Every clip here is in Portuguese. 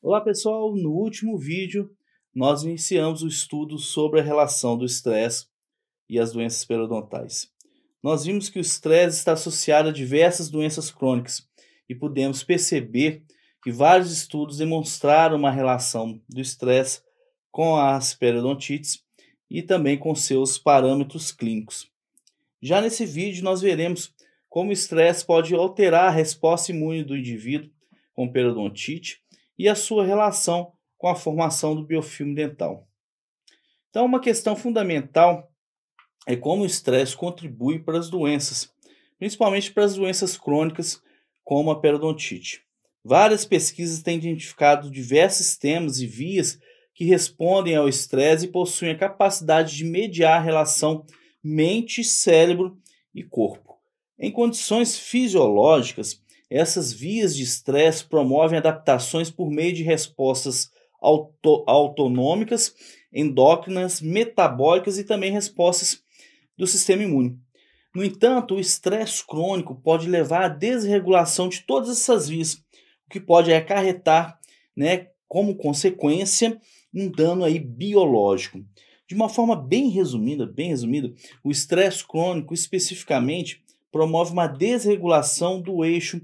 Olá pessoal, no último vídeo nós iniciamos o estudo sobre a relação do estresse e as doenças periodontais. Nós vimos que o estresse está associado a diversas doenças crônicas e pudemos perceber que vários estudos demonstraram uma relação do estresse com as periodontites e também com seus parâmetros clínicos. Já nesse vídeo nós veremos como o estresse pode alterar a resposta imune do indivíduo com periodontite e a sua relação com a formação do biofilme dental. Então, uma questão fundamental é como o estresse contribui para as doenças, principalmente para as doenças crônicas, como a periodontite. Várias pesquisas têm identificado diversos sistemas e vias que respondem ao estresse e possuem a capacidade de mediar a relação mente, cérebro e corpo. Em condições fisiológicas, essas vias de estresse promovem adaptações por meio de respostas autonômicas, endócrinas, metabólicas e também respostas do sistema imune. No entanto, o estresse crônico pode levar à desregulação de todas essas vias, o que pode acarretar, como consequência, um dano aí biológico. De uma forma bem resumida, o estresse crônico especificamente promove uma desregulação do eixo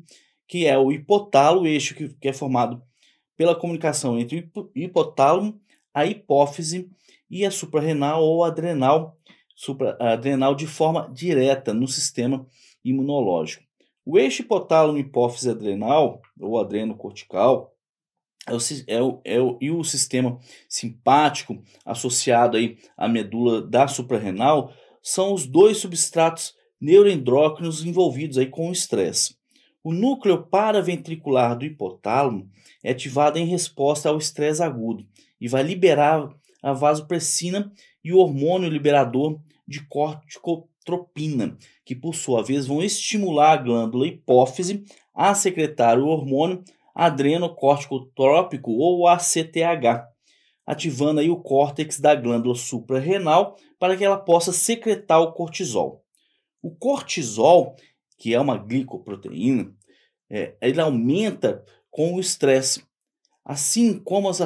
que é o hipotálamo, o eixo que é formado pela comunicação entre o hipotálamo, a hipófise e a suprarrenal ou adrenal, supraadrenal de forma direta no sistema imunológico. O eixo hipotálamo, hipófise adrenal ou adrenocortical e o sistema simpático associado aí à medula da suprarrenal são os dois substratos neuroendócrinos envolvidos aí com o estresse. O núcleo paraventricular do hipotálamo é ativado em resposta ao estresse agudo e vai liberar a vasopressina e o hormônio liberador de corticotropina, que por sua vez vão estimular a glândula hipófise a secretar o hormônio adrenocorticotrópico ou ACTH, ativando aí o córtex da glândula suprarrenal para que ela possa secretar o cortisol. O cortisol, que é uma glicoproteína, ele aumenta com o estresse, assim como as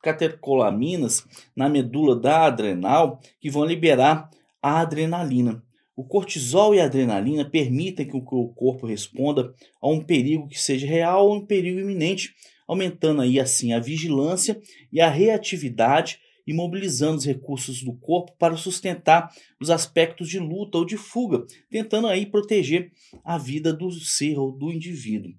catecolaminas na medula da adrenal, que vão liberar a adrenalina. O cortisol e a adrenalina permitem que o corpo responda a um perigo que seja real ou um perigo iminente, aumentando aí assim a vigilância e a reatividade e mobilizando os recursos do corpo para sustentar os aspectos de luta ou de fuga, tentando aí proteger a vida do ser ou do indivíduo.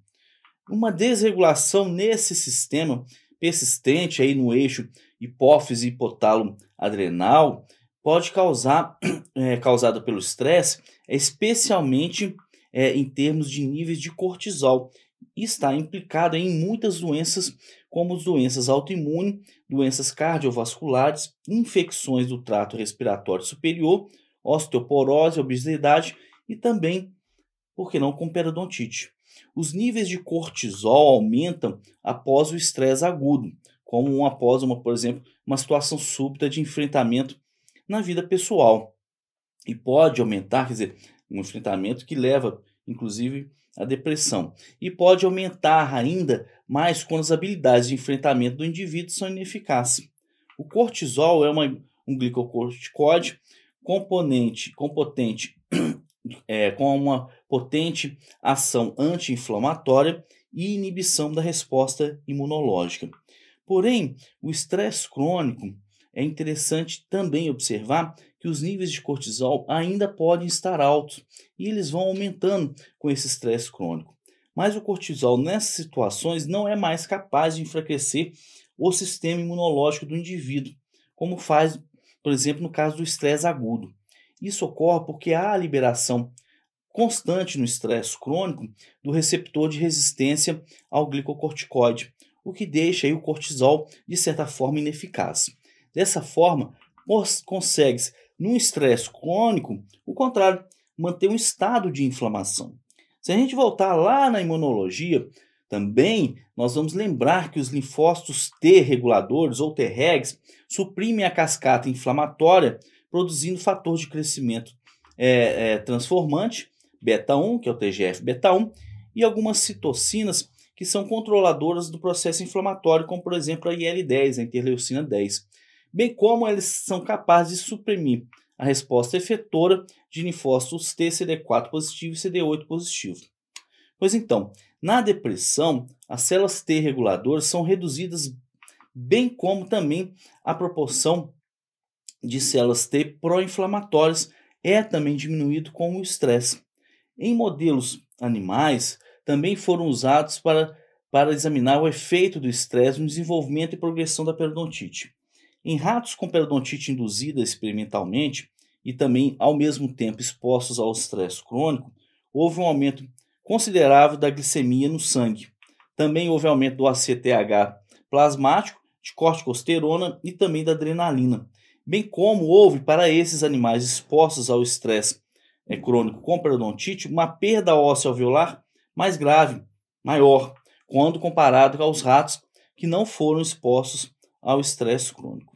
Uma desregulação nesse sistema persistente aí no eixo hipófise hipotálamo adrenal pode causar, causada pelo estresse, especialmente em termos de níveis de cortisol, e está implicado em muitas doenças, como as doenças autoimunes, doenças cardiovasculares, infecções do trato respiratório superior, osteoporose, obesidade e também, por que não, com periodontite. Os níveis de cortisol aumentam após o estresse agudo, como após por exemplo, uma situação súbita de enfrentamento na vida pessoal. E pode aumentar, quer dizer, um enfrentamento que leva, inclusive, à depressão. E pode aumentar ainda mais quando as habilidades de enfrentamento do indivíduo são ineficazes. O cortisol é um glicocorticoide compotente, com uma potente ação anti-inflamatória e inibição da resposta imunológica. Porém, o estresse crônico é interessante também observar que os níveis de cortisol ainda podem estar altos e eles vão aumentando com esse estresse crônico. Mas o cortisol nessas situações não é mais capaz de enfraquecer o sistema imunológico do indivíduo, como faz, por exemplo, no caso do estresse agudo. Isso ocorre porque há a liberação constante no estresse crônico do receptor de resistência ao glicocorticoide, o que deixa aí o cortisol, de certa forma, ineficaz. Dessa forma, consegue-se, num estresse crônico, o contrário, manter um estado de inflamação. Se a gente voltar lá na imunologia, também nós vamos lembrar que os linfócitos T reguladores ou Tregs suprimem a cascata inflamatória, produzindo fator de crescimento transformante, beta-1, que é o TGF-beta1, e algumas citocinas que são controladoras do processo inflamatório, como por exemplo a IL-10, a interleucina 10, bem como eles são capazes de suprimir a resposta efetora de linfócitos T, CD4 positivo e CD8 positivo. Pois então, na depressão, as células T reguladoras são reduzidas, bem como também a proporção de células T pró-inflamatórias é também diminuído com o estresse. Em modelos animais, também foram usados para examinar o efeito do estresse no desenvolvimento e progressão da periodontite. Em ratos com periodontite induzida experimentalmente e também ao mesmo tempo expostos ao estresse crônico, houve um aumento considerável da glicemia no sangue. Também houve aumento do ACTH plasmático, de corticosterona e também da adrenalina, bem como houve para esses animais expostos ao estresse crônico com periodontite uma perda óssea alveolar mais grave, maior, quando comparado aos ratos que não foram expostos ao estresse crônico.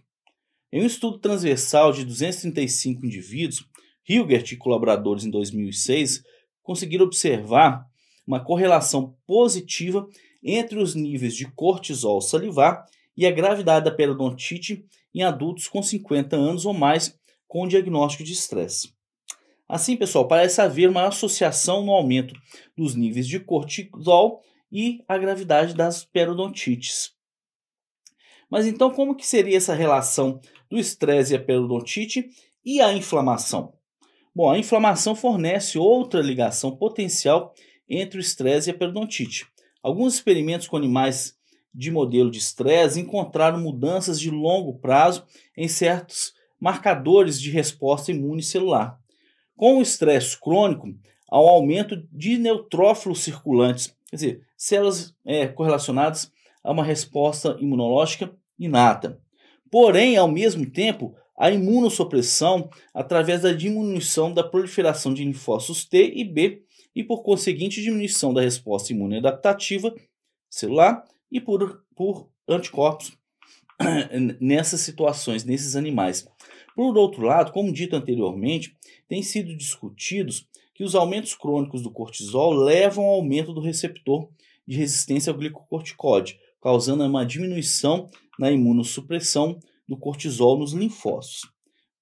Em um estudo transversal de 235 indivíduos, Hilgert e colaboradores em 2006 conseguiram observar uma correlação positiva entre os níveis de cortisol salivar e a gravidade da periodontite em adultos com 50 anos ou mais com diagnóstico de estresse. Assim, pessoal, parece haver uma associação no aumento dos níveis de cortisol e a gravidade das periodontites. Mas então, como que seria essa relação do estresse e a periodontite e a inflamação? Bom, a inflamação fornece outra ligação potencial entre o estresse e a periodontite. Alguns experimentos com animais de modelo de estresse encontraram mudanças de longo prazo em certos marcadores de resposta imune celular. Com o estresse crônico, há um aumento de neutrófilos circulantes, quer dizer, células correlacionadas a uma resposta imunológica inata. Porém, ao mesmo tempo, a imunossupressão através da diminuição da proliferação de linfócitos T e B e, por conseguinte, diminuição da resposta imune adaptativa celular e por anticorpos nessas situações, nesses animais. Por outro lado, como dito anteriormente, tem sido discutidos que os aumentos crônicos do cortisol levam ao aumento do receptor de resistência ao glicocorticoide, causando uma diminuição na imunossupressão do cortisol nos linfócitos.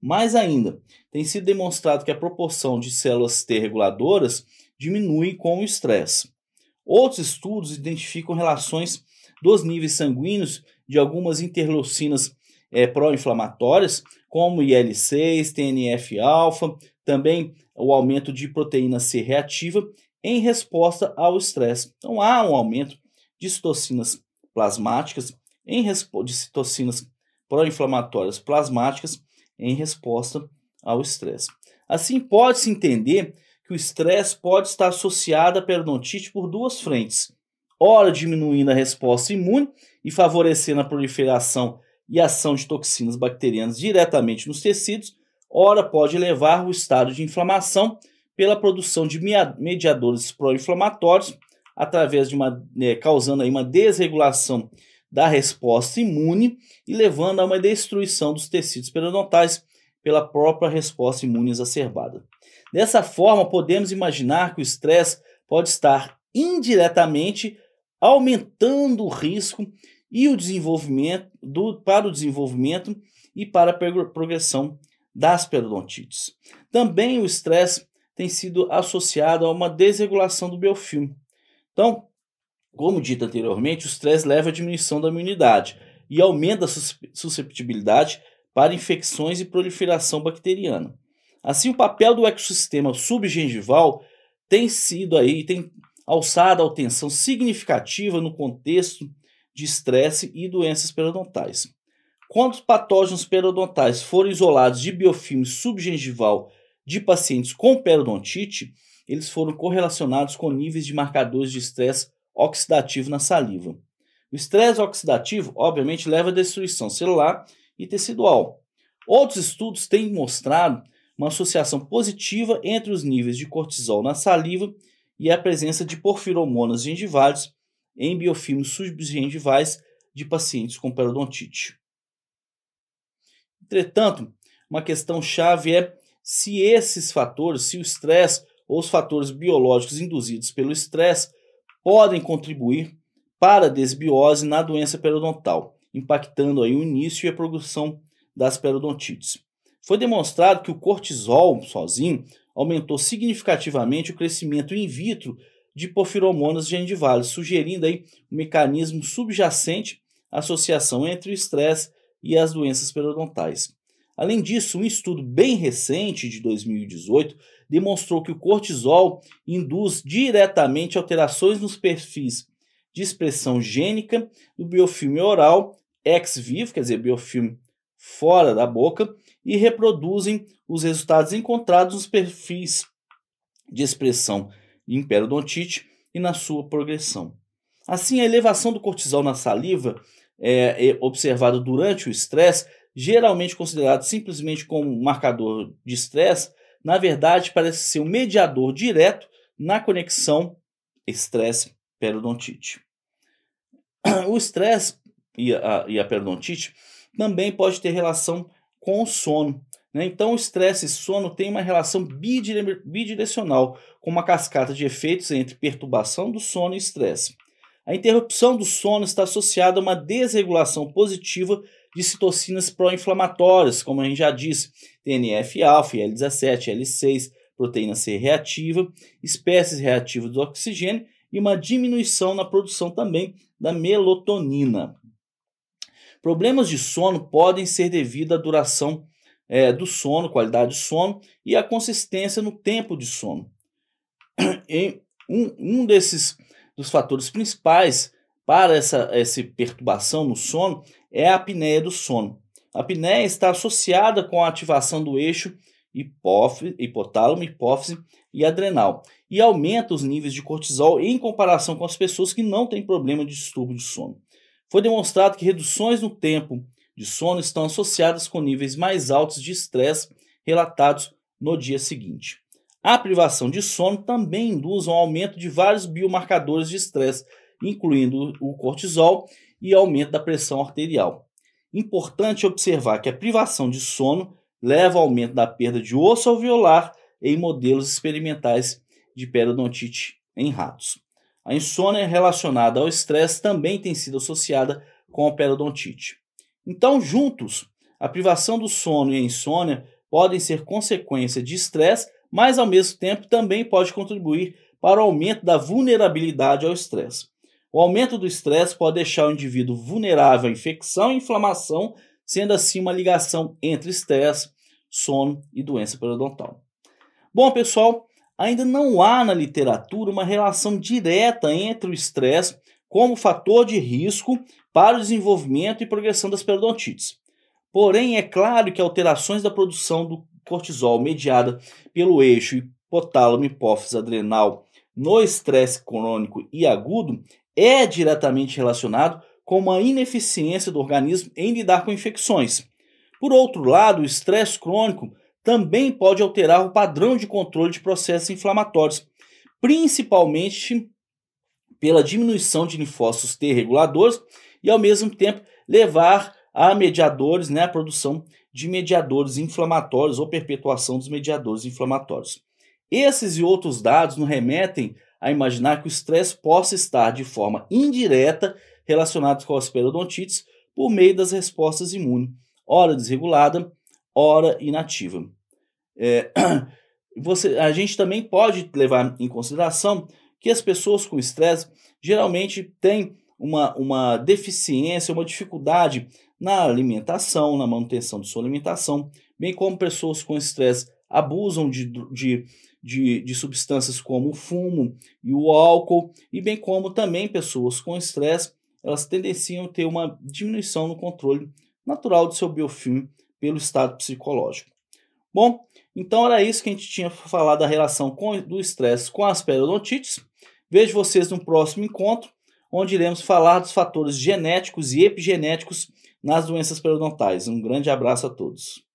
Mais ainda, tem sido demonstrado que a proporção de células T reguladoras diminui com o estresse. Outros estudos identificam relações dos níveis sanguíneos de algumas interleucinas pró-inflamatórias, como IL-6, TNF-alfa, também o aumento de proteína C reativa em resposta ao estresse. Então há um aumento de citocinas plasmáticas, de citocinas pró-inflamatórias plasmáticas em resposta ao estresse. Assim, pode-se entender que o estresse pode estar associado à periodontite por duas frentes. Ora, diminuindo a resposta imune e favorecendo a proliferação e ação de toxinas bacterianas diretamente nos tecidos, ora pode levar ao estado de inflamação pela produção de mediadores pró-inflamatórios, através de causando aí uma desregulação da resposta imune e levando a uma destruição dos tecidos periodontais pela própria resposta imune exacerbada. Dessa forma, podemos imaginar que o estresse pode estar indiretamente aumentando o risco e o desenvolvimento para o desenvolvimento e para a progressão das periodontites. Também o estresse tem sido associado a uma desregulação do biofilme. Então, como dito anteriormente, o estresse leva à diminuição da imunidade e aumenta a susceptibilidade para infecções e proliferação bacteriana. Assim, o papel do ecossistema subgengival tem alçado a atenção significativa no contexto de estresse e doenças periodontais. Quando os patógenos periodontais forem isolados de biofilme subgengival de pacientes com periodontite, eles foram correlacionados com níveis de marcadores de estresse oxidativo na saliva. O estresse oxidativo, obviamente, leva à destruição celular e tecidual. Outros estudos têm mostrado uma associação positiva entre os níveis de cortisol na saliva e a presença de porfiromonas gengivais em biofilmes subgengivais de pacientes com periodontite. Entretanto, uma questão chave é se esses fatores, se o estresse ou os fatores biológicos induzidos pelo estresse podem contribuir para a desbiose na doença periodontal, impactando aí o início e a progressão das periodontites. Foi demonstrado que o cortisol sozinho aumentou significativamente o crescimento in vitro de porfiromonas gengivales, sugerindo aí um mecanismo subjacente à associação entre o estresse e as doenças periodontais. Além disso, um estudo bem recente de 2018 demonstrou que o cortisol induz diretamente alterações nos perfis de expressão gênica do biofilme oral ex vivo, quer dizer, biofilme fora da boca, e reproduzem os resultados encontrados nos perfis de expressão em periodontite e na sua progressão. Assim, a elevação do cortisol na saliva é observada durante o estresse, geralmente considerado simplesmente como um marcador de estresse, na verdade parece ser um mediador direto na conexão estresse-periodontite. O estresse e a periodontite também pode ter relação com o sono. Então, o estresse e sono têm uma relação bidirecional, com uma cascata de efeitos entre perturbação do sono e estresse. A interrupção do sono está associada a uma desregulação positiva de citocinas pró-inflamatórias, como a gente já disse, TNF-alfa, IL-17, L6, proteína C reativa, espécies reativas do oxigênio e uma diminuição na produção também da melatonina. Problemas de sono podem ser devido à duração do sono, qualidade de sono e à consistência no tempo de sono. Um dos fatores principais para essa perturbação no sono é a apneia do sono. A apneia está associada com a ativação do eixo hipotálamo, hipófise e adrenal e aumenta os níveis de cortisol em comparação com as pessoas que não têm problema de distúrbio de sono. Foi demonstrado que reduções no tempo de sono estão associadas com níveis mais altos de estresse relatados no dia seguinte. A privação de sono também induz um aumento de vários biomarcadores de estresse, incluindo o cortisol e aumento da pressão arterial. Importante observar que a privação de sono leva ao aumento da perda de osso alveolar em modelos experimentais de periodontite em ratos. A insônia relacionada ao estresse também tem sido associada com a periodontite. Então, juntos, a privação do sono e a insônia podem ser consequência de estresse, mas ao mesmo tempo também pode contribuir para o aumento da vulnerabilidade ao estresse. O aumento do estresse pode deixar o indivíduo vulnerável à infecção e inflamação, sendo assim uma ligação entre estresse, sono e doença periodontal. Bom, pessoal, ainda não há na literatura uma relação direta entre o estresse como fator de risco para o desenvolvimento e progressão das periodontites. Porém, é claro que alterações da produção do cortisol mediada pelo eixo hipotálamo-hipófise adrenal no estresse crônico e agudo é diretamente relacionado com uma ineficiência do organismo em lidar com infecções. Por outro lado, o estresse crônico também pode alterar o padrão de controle de processos inflamatórios, principalmente pela diminuição de linfócitos T reguladores e, ao mesmo tempo, levar a mediadores, a produção de mediadores inflamatórios ou perpetuação dos mediadores inflamatórios. Esses e outros dados nos remetem a imaginar que o estresse possa estar de forma indireta relacionado com as periodontites por meio das respostas imunes, ora desregulada, ora inativa. A gente também pode levar em consideração que as pessoas com estresse geralmente têm uma deficiência, uma dificuldade na alimentação, na manutenção de sua alimentação, bem como pessoas com estresse abusam de substâncias como o fumo e o álcool, e bem como também pessoas com estresse, elas tendenciam a ter uma diminuição no controle natural do seu biofilme pelo estado psicológico. Bom, então era isso que a gente tinha falado da relação do estresse com as periodontites. Vejo vocês no próximo encontro, onde iremos falar dos fatores genéticos e epigenéticos nas doenças periodontais. Um grande abraço a todos.